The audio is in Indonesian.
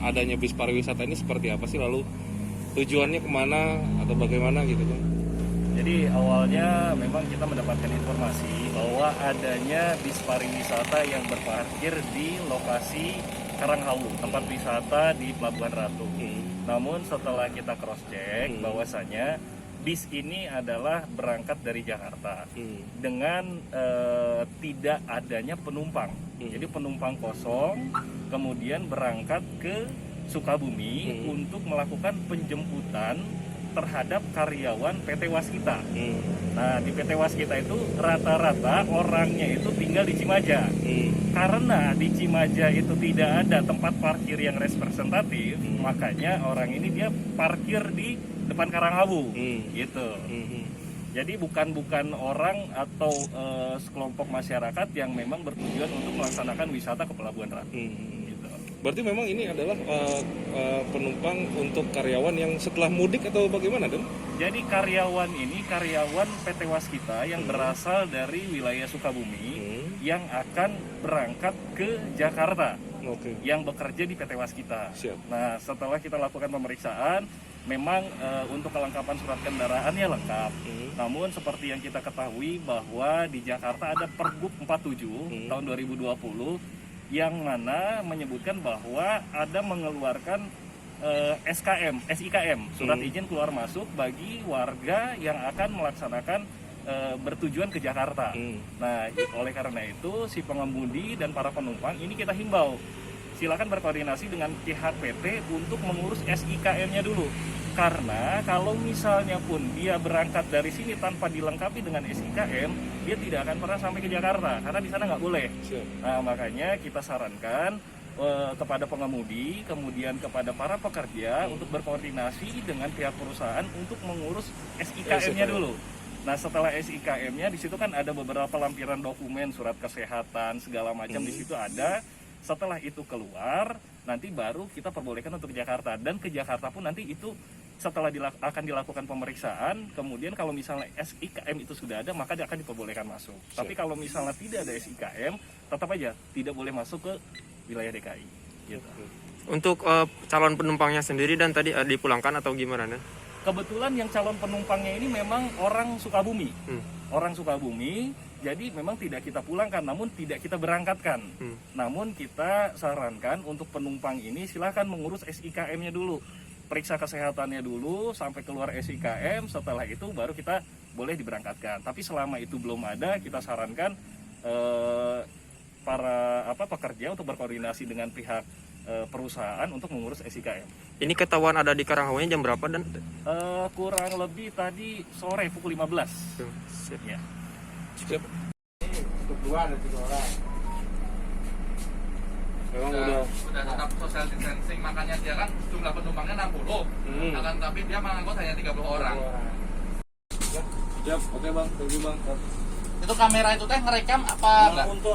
adanya bis pariwisata ini seperti apa sih, lalu tujuannya kemana atau bagaimana gitu kan? Jadi awalnya memang kita mendapatkan informasi bahwa adanya bis pariwisata yang berparkir di lokasi Karanghawu, tempat wisata di Pelabuhan Ratu. Namun setelah kita cross check bahwasanya bis ini adalah berangkat dari Jakarta dengan tidak adanya penumpang. Jadi penumpang kosong, kemudian berangkat ke Sukabumi untuk melakukan penjemputan terhadap karyawan PT Waskita. Nah, di PT Waskita itu rata-rata orangnya itu tinggal di Cimaja. Karena di Cimaja itu tidak ada tempat parkir yang representatif, makanya orang ini dia parkir di depan Karanghawu, gitu. Jadi bukan orang atau sekelompok masyarakat yang memang bertujuan untuk melaksanakan wisata ke Pelabuhan Ratu. Berarti memang ini adalah penumpang untuk karyawan yang setelah mudik atau bagaimana, Don? Jadi karyawan ini karyawan PT Waskita yang berasal dari wilayah Sukabumi yang akan berangkat ke Jakarta, yang bekerja di PT Waskita. Siap. Nah, setelah kita lakukan pemeriksaan, memang untuk kelengkapan surat kendaraannya lengkap. Namun seperti yang kita ketahui bahwa di Jakarta ada Pergub 47 tahun 2020 yang mana menyebutkan bahwa ada mengeluarkan SIKM, surat izin keluar masuk bagi warga yang akan melaksanakan bertujuan ke Jakarta. Nah, oleh karena itu si pengemudi dan para penumpang ini kita himbau, silakan berkoordinasi dengan pihak PT untuk mengurus SIKM-nya dulu. Karena kalau misalnya pun dia berangkat dari sini tanpa dilengkapi dengan SIKM, dia tidak akan pernah sampai ke Jakarta karena di sana nggak boleh. Nah, makanya kita sarankan kepada pengemudi, kemudian kepada para pekerja untuk berkoordinasi dengan pihak perusahaan untuk mengurus SIKM-nya dulu. Nah, setelah SIKM-nya di situ kan ada beberapa lampiran dokumen, surat kesehatan segala macam di situ ada. Setelah itu keluar, nanti baru kita perbolehkan untuk ke Jakarta, dan ke Jakarta pun nanti itu setelah akan dilakukan pemeriksaan, kemudian kalau misalnya SIKM itu sudah ada, maka dia akan diperbolehkan masuk. Tapi kalau misalnya tidak ada SIKM, tetap aja tidak boleh masuk ke wilayah DKI. Gitu. Untuk calon penumpangnya sendiri dan tadi dipulangkan atau gimana? Kebetulan yang calon penumpangnya ini memang orang Sukabumi. Orang Sukabumi, jadi memang tidak kita pulangkan, namun tidak kita berangkatkan. Namun kita sarankan untuk penumpang ini silahkan mengurus SIKM-nya dulu. Periksa kesehatannya dulu sampai keluar SIKM, setelah itu baru kita boleh diberangkatkan. Tapi selama itu belum ada, kita sarankan para pekerja untuk berkoordinasi dengan pihak perusahaan untuk mengurus SIKM. Ini ketahuan ada di Karanghawu jam berapa dan? Kurang lebih tadi sore pukul 15. Siap. Ya. Siap. Untuk 2 ada 3 orang. Memang udah tetap social distancing, makanya dia kan jumlah penumpangnya 60. Akan tapi dia mengangkut hanya 30 orang. Siap, oke Bang, thank you Bang. Itu kamera itu teh ngerekam apa enggak? Untuk